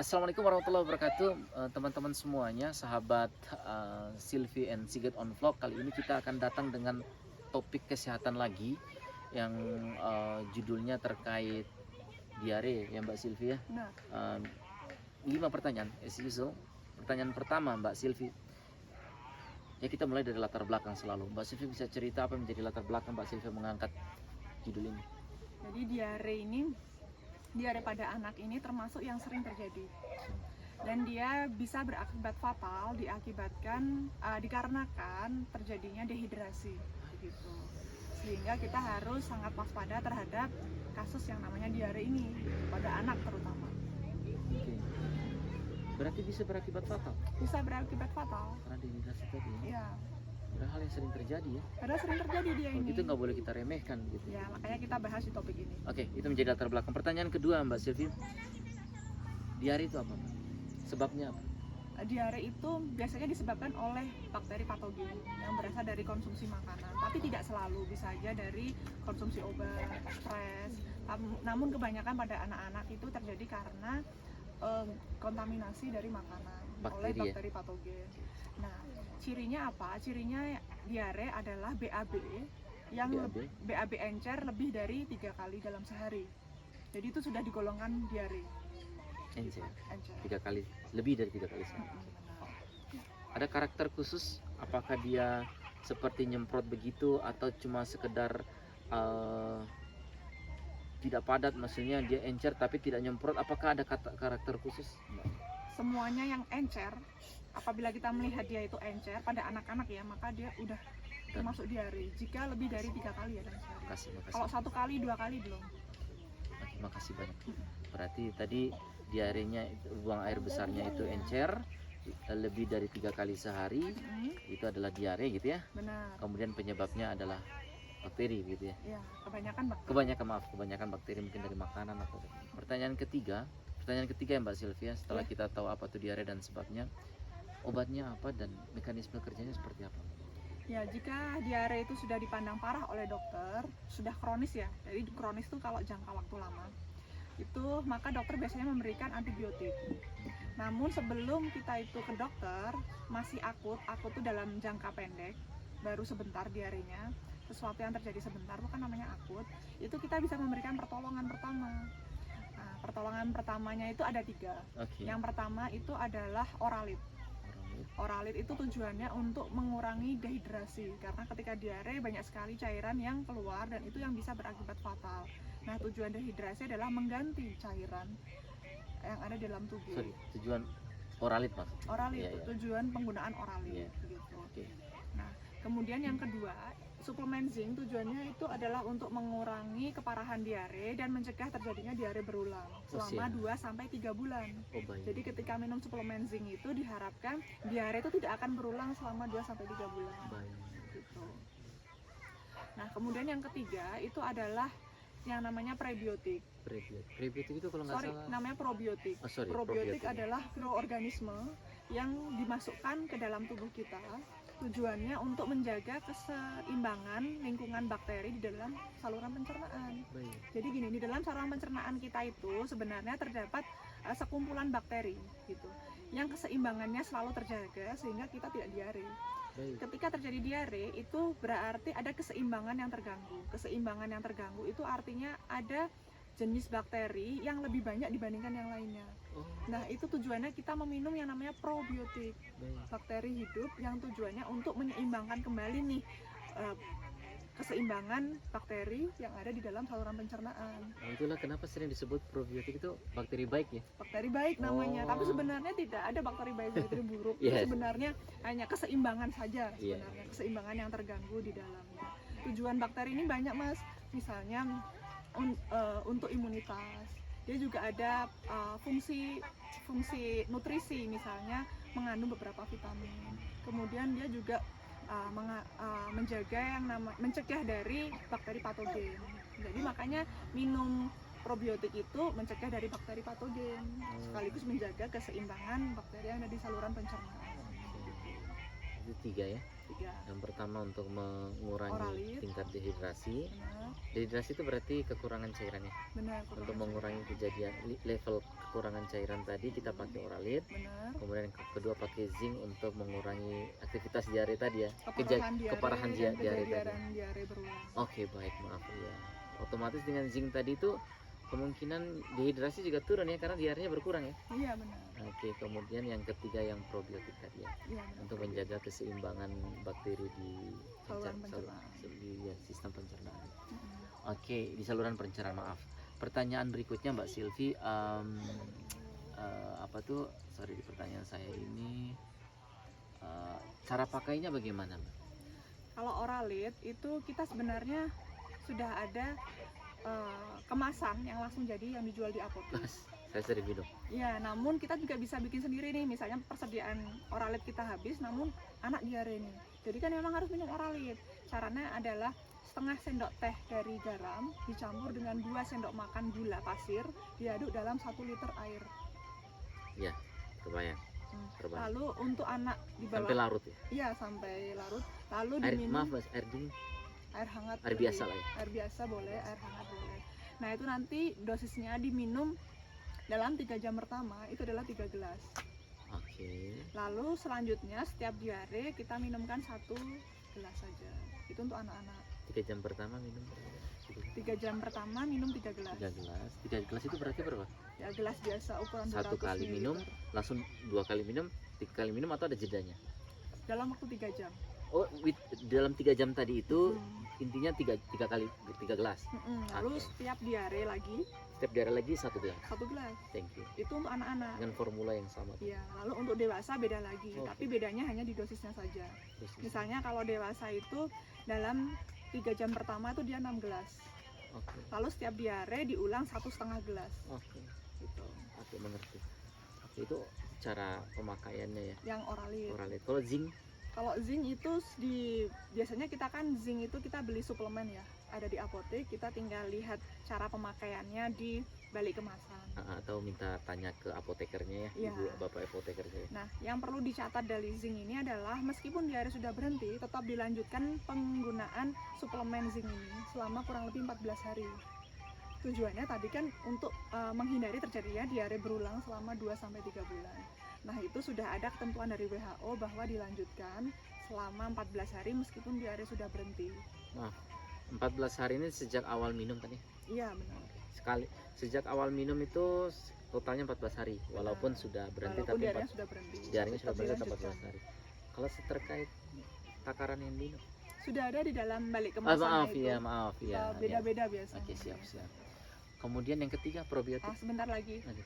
Assalamualaikum warahmatullahi wabarakatuh, teman-teman semuanya, sahabat Sylvie and Sigit on Vlog. Kali ini kita akan datang dengan topik kesehatan lagi yang judulnya terkait diare ya Mbak Sylvie ya. Nah, 5 pertanyaan as usual. Pertanyaan pertama Mbak Sylvie, ya kita mulai dari latar belakang selalu. Mbak Sylvie bisa cerita apa yang menjadi latar belakang Mbak Sylvie mengangkat judul ini? jadi diare pada anak ini termasuk yang sering terjadi, dan dia bisa berakibat fatal dikarenakan terjadinya dehidrasi begitu. Sehingga kita harus sangat waspada terhadap kasus yang namanya diare ini pada anak terutama. Oke. Berarti bisa berakibat fatal Bisa berakibat fatal. karena dehidrasi tadi ya? Ya, Ada hal yang sering terjadi ya. padahal sering terjadi dia Kalau ini. gitu nggak boleh kita remehkan gitu. Ya, makanya kita bahas di topik ini. Oke, itu menjadi latar belakang. Pertanyaan kedua Mbak Sylvie, diare itu apa? Sebabnya apa? Diare itu biasanya disebabkan oleh bakteri patogen yang berasal dari konsumsi makanan, tapi tidak selalu, bisa aja dari konsumsi obat, stres. Namun kebanyakan pada anak-anak itu terjadi karena kontaminasi dari makanan oleh Bakteri ya? bakteri patogen. Nah, cirinya apa? Cirinya diare adalah BAB yang BAB? BAB encer lebih dari 3 kali dalam sehari. Jadi itu sudah digolongkan diare Encer. encer. 3 kali, lebih dari 3 kali sehari. Benar. Ada karakter khusus? Apakah dia seperti nyemprot begitu atau cuma sekedar tidak padat, maksudnya dia encer tapi tidak nyemprot? Apakah ada karakter khusus? Semuanya yang encer, apabila kita melihat dia itu encer pada anak-anak ya, maka dia udah termasuk diare jika lebih dari 3 kali ya dalam sehari. Makasih. Kalau 1 kali 2 kali belum. Oke, makasih banyak. Berarti tadi diarenya, buang air besarnya itu encer lebih dari 3 kali sehari, itu adalah diare gitu ya. Benar. Kemudian penyebabnya adalah bakteri gitu ya. Ya, kebanyakan bakteri. Kebanyakan bakteri mungkin dari makanan atau. Pertanyaan ketiga ya Mbak Sylvia, setelah Ya. kita tahu apa itu diare dan sebabnya, obatnya apa dan mekanisme kerjanya seperti apa? Ya, jika diare itu sudah dipandang parah oleh dokter, sudah kronis ya. Jadi kronis itu kalau jangka waktu lama, itu maka dokter biasanya memberikan antibiotik. Namun sebelum kita itu ke dokter, masih akut itu dalam jangka pendek, baru sebentar diarenya, sesuatu yang terjadi sebentar itu kan namanya akut. Itu kita bisa memberikan pertolongan pertama. Nah, pertolongan pertamanya itu ada 3. Oke. Yang pertama itu adalah oralit. Oralit itu tujuannya untuk mengurangi dehidrasi, karena ketika diare banyak sekali cairan yang keluar dan itu yang bisa berakibat fatal. Nah, tujuan dehidrasi adalah mengganti cairan yang ada dalam tubuh. Sorry, tujuan oralit mas? Oralit, Iya. tujuan penggunaan oralit gitu. Oke. Nah, kemudian yang kedua, suplemen zinc tujuannya itu adalah untuk mengurangi keparahan diare dan mencegah terjadinya diare berulang selama 2-3 bulan. Oh, baik. Jadi ketika minum suplemen zinc itu diharapkan diare itu tidak akan berulang selama 2-3 bulan. Baik. Gitu. Nah, kemudian yang ketiga itu adalah yang namanya prebiotik. Prebiotik itu kalau nggak salah Namanya probiotik. Probiotik adalah mikroorganisme yang dimasukkan ke dalam tubuh kita. Tujuannya untuk menjaga keseimbangan lingkungan bakteri di dalam saluran pencernaan. Baik. Jadi gini, di dalam saluran pencernaan kita itu sebenarnya terdapat sekumpulan bakteri gitu, yang keseimbangannya selalu terjaga sehingga kita tidak diare. Baik. Ketika terjadi diare itu berarti ada keseimbangan yang terganggu. Keseimbangan yang terganggu itu artinya ada jenis bakteri yang lebih banyak dibandingkan yang lainnya. Oh, Nah, itu tujuannya kita meminum yang namanya probiotik, baik. bakteri hidup yang tujuannya untuk menyeimbangkan kembali nih keseimbangan bakteri yang ada di dalam saluran pencernaan. Nah, itulah kenapa sering disebut probiotik itu bakteri baik ya. Bakteri baik namanya, Oh. tapi sebenarnya tidak ada bakteri baik, bakteri buruk. Yes. Sebenarnya hanya keseimbangan saja Iya. sebenarnya, keseimbangan yang terganggu di dalamnya. Tujuan bakteri ini banyak mas, misalnya untuk imunitas. Dia juga ada fungsi nutrisi, misalnya mengandung beberapa vitamin. Kemudian dia juga mencegah dari bakteri patogen. Jadi makanya minum probiotik itu mencegah dari bakteri patogen, sekaligus menjaga keseimbangan bakteri yang ada di saluran pencernaan. Itu 3 ya. 3. Yang pertama untuk mengurangi Oralit. tingkat dehidrasi. Benar, Dehidrasi itu berarti kekurangan cairannya. benar. Untuk kurang mengurangi kejadian level kekurangan cairan tadi kita pakai oralit. benar. Kemudian yang kedua pakai zinc untuk mengurangi aktivitas diare tadi ya. Keparahan dan diare tadi. kejadian diare berulang. Oke, baik, maaf ya. Otomatis dengan zinc tadi itu kemungkinan dehidrasi juga turun ya karena diarenya berkurang ya. Iya benar. Oke, kemudian yang ketiga yang probiotik tadi ya. Iya benar. Untuk menjaga keseimbangan bakteri di Saluran saluran- pencernaan. di sistem pencernaan. Mm-mm. Oke, di saluran pencernaan, maaf. Pertanyaan berikutnya Mbak Silvi, apa tuh? Sorry, di pertanyaan saya ini cara pakainya bagaimana, Mbak? Kalau oralit itu kita sebenarnya sudah ada kemasan yang langsung jadi yang dijual di apotek. Saya sering minum. Ya, namun kita juga bisa bikin sendiri nih. Misalnya persediaan oralit kita habis, namun anak diare nih. Jadi kan memang harus minum oralit. Caranya adalah setengah sendok teh dari garam dicampur dengan 2 sendok makan gula pasir, diaduk dalam 1 liter air. Ya, terbayang. Terbayang. Lalu untuk anak di bawah, Sampai larut ya. iya sampai larut. Lalu Air, diminum maaf Mas, air dingin, air hangat, air boleh. biasa lah ya. Air biasa boleh, air hangat boleh. Nah itu nanti dosisnya diminum dalam 3 jam pertama itu adalah 3 gelas. Oke. Lalu selanjutnya setiap diare kita minumkan 1 gelas saja. Itu untuk anak-anak. 3 jam pertama minum 3 jam pertama minum 3 gelas. 3 gelas. 3 gelas itu berarti berapa? Ya gelas biasa ukuran 1 200 kali ml. minum, langsung 2 kali minum, 3 kali minum atau ada jedanya? Dalam waktu 3 jam. Oh, dalam 3 jam tadi itu Hmm. intinya 3 gelas. Lalu Oke. setiap diare lagi Setiap daerah lagi 1 gelas. 1 gelas. Thank you. Itu untuk anak-anak. Dengan formula yang sama. Ya, lalu untuk dewasa beda lagi, Oke. tapi bedanya hanya di dosisnya saja. Terus, Misalnya kalau dewasa itu dalam 3 jam pertama itu dia 6 gelas. Oke. Lalu setiap diare diulang 1,5 gelas. Oke. Gitu. Oke, mengerti. Oke, itu cara pemakaiannya ya. Yang oralit. Oralit. Kalau zinc, Kalau zinc itu biasanya kita kan zinc itu kita beli suplemen ya, ada di apotek. Kita tinggal lihat cara pemakaiannya di balik kemasan. atau minta tanya ke apotekernya ya, Iya. ibu bapak apotekernya. Nah, yang perlu dicatat dari zinc ini adalah meskipun diare sudah berhenti, tetap dilanjutkan penggunaan suplemen zinc ini selama kurang lebih 14 hari. Tujuannya tadi kan untuk menghindari terjadinya diare berulang selama 2-3 bulan. Nah, itu sudah ada ketentuan dari WHO bahwa dilanjutkan selama 14 hari meskipun diare sudah berhenti. 14 hari ini sejak awal minum kan ya? Iya, benar. Sejak awal minum itu totalnya 14 hari, walaupun Benar. sudah berhenti Walaupun tapi diarenya sudah berhenti. diarenya sudah tetap berhenti dilanjutkan. 14 hari. Kalau terkait takaran yang minum, Sudah ada di dalam balik kemasan maaf itu. ya, maaf ya. Beda-beda biasanya. Oke, siap. Kemudian yang ketiga probiotik. Sebentar lagi. Oke.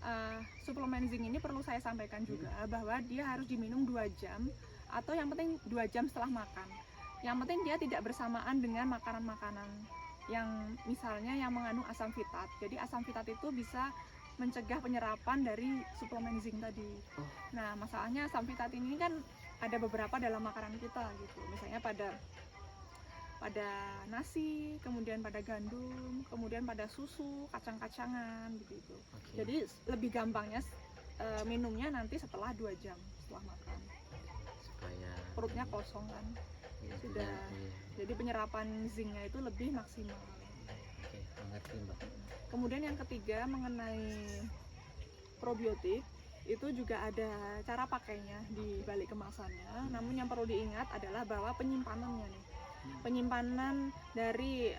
Suplemen zinc ini perlu saya sampaikan juga bahwa dia harus diminum 2 jam atau yang penting 2 jam setelah makan. Yang penting dia tidak bersamaan dengan makanan-makanan yang misalnya yang mengandung asam fitat. Jadi asam fitat itu bisa mencegah penyerapan dari suplemen zinc tadi. Oh. Nah, masalahnya asam fitat ini kan ada beberapa dalam makanan kita gitu. Misalnya pada nasi, kemudian pada gandum, kemudian pada susu, kacang-kacangan begitu. Oke. Jadi lebih gampangnya minumnya nanti setelah 2 jam setelah makan. Supaya Perutnya kosong kan. Iya, Sudah. iya. Jadi penyerapan zincnya itu lebih maksimal. Oke, mengerti Mbak. Kemudian yang ketiga mengenai probiotik itu juga ada cara pakainya di balik kemasannya. Namun yang perlu diingat adalah bahwa penyimpanannya nih. Penyimpanan dari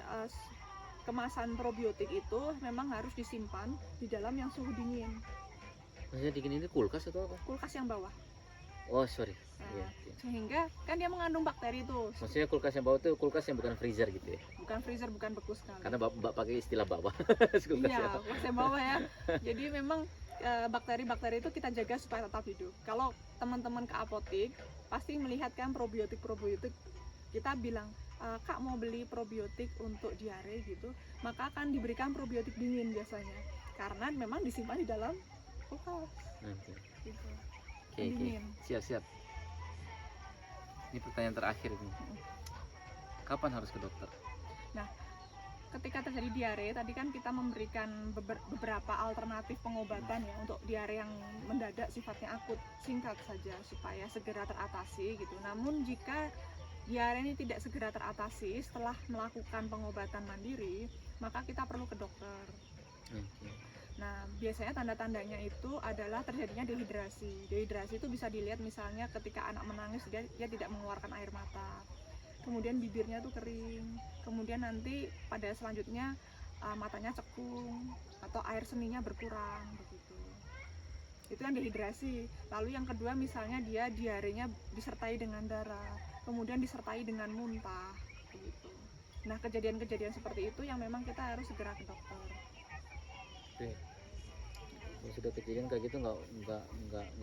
kemasan probiotik itu memang harus disimpan di dalam yang suhu dingin. Maksudnya dingin ini kulkas atau apa? Kulkas yang bawah. Oh, sorry. Nah, Iya. sehingga kan dia mengandung bakteri itu. Maksudnya kulkas yang bawah itu kulkas yang bukan freezer gitu ya? Bukan freezer, bukan beku sekali. Karena Mbak pakai istilah bawah. Kulkas Iya, yang- kulkas yang bawah ya. Jadi memang bakteri-bakteri itu kita jaga supaya tetap hidup. Kalau teman-teman ke apotek pasti melihat kan probiotik, kita bilang Kak mau beli probiotik untuk diare gitu, maka akan diberikan probiotik dingin biasanya, karena memang disimpan di dalam kulkas. Oke. Gitu. Oke. Dingin. Siap. Ini pertanyaan terakhir ini. Kapan harus ke dokter? Ketika terjadi diare, tadi kan kita memberikan beberapa alternatif pengobatan ya untuk diare yang mendadak sifatnya akut, singkat saja supaya segera teratasi gitu. Namun jika diare ini tidak segera teratasi setelah melakukan pengobatan mandiri, maka kita perlu ke dokter. Oke. Nah, biasanya tanda-tandanya itu adalah terjadinya dehidrasi. Dehidrasi itu bisa dilihat misalnya ketika anak menangis, dia tidak mengeluarkan air mata. Kemudian bibirnya tuh kering. Kemudian nanti pada selanjutnya matanya cekung atau air seninya berkurang begitu. Itu yang dehidrasi. Lalu yang kedua misalnya dia diarenya disertai dengan darah, kemudian disertai dengan muntah begitu. Nah, kejadian-kejadian seperti itu yang memang kita harus segera ke dokter. Oke. Kalau sudah kejadian kayak gitu nggak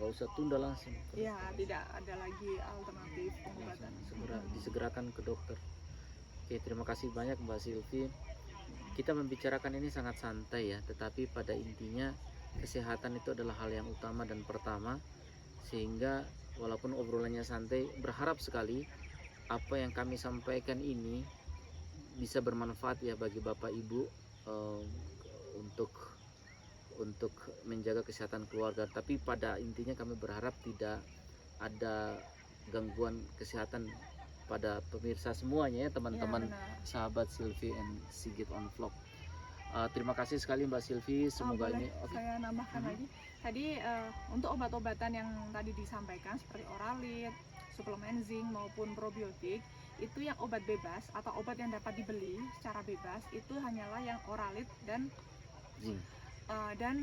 usah tunda, langsung ke Ya, dokter. tidak ada lagi alternatif pengobatan. Langsung disegerakan ke dokter. Oke, terima kasih banyak Mbak Silvi. Kita membicarakan ini sangat santai ya, tetapi pada intinya kesehatan itu adalah hal yang utama dan pertama, sehingga walaupun obrolannya santai, berharap sekali apa yang kami sampaikan ini bisa bermanfaat ya bagi Bapak Ibu, eh, untuk menjaga kesehatan keluarga. Tapi pada intinya kami berharap tidak ada gangguan kesehatan pada pemirsa semuanya ya, teman-teman, Ya, benar. sahabat Silvi and Sigit on Vlog. Terima kasih sekali Mbak Silvi, semoga Boleh ini oke. saya nambahkan lagi. Tadi untuk obat-obatan yang tadi disampaikan seperti Oralit, suplemen zinc maupun probiotik, itu yang obat bebas atau obat yang dapat dibeli secara bebas itu hanyalah yang Oralit dan Zinc,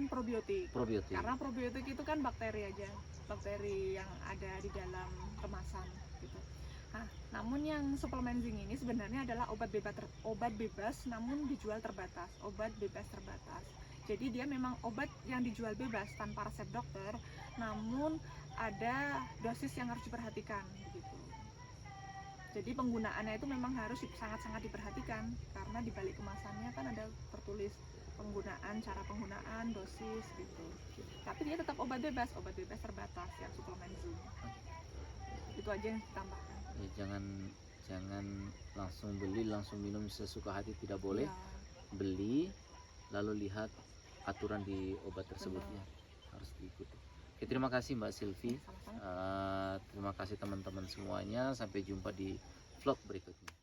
probiotik. probiotik. Karena probiotik itu kan bakteri aja, bakteri yang ada di dalam kemasan gitu. Nah, namun yang suplemen zinc ini sebenarnya adalah obat bebas namun dijual terbatas, obat bebas terbatas. Jadi dia memang obat yang dijual bebas tanpa resep dokter, namun ada dosis yang harus diperhatikan begitu. Jadi penggunaannya itu memang harus sangat-sangat diperhatikan karena di balik kemasannya kan ada tertulis penggunaan, cara penggunaan, dosis gitu. Tapi dia tetap obat bebas terbatas yang suplemen zinc. Itu aja yang ditambahkan. Ya, jangan langsung beli, langsung minum sesuka hati, tidak boleh. Ya, Beli lalu lihat aturan di obat tersebutnya, harus diikuti. Oke, terima kasih Mbak Silvi. sama-sama. Terima kasih teman-teman semuanya. Sampai jumpa di vlog berikutnya.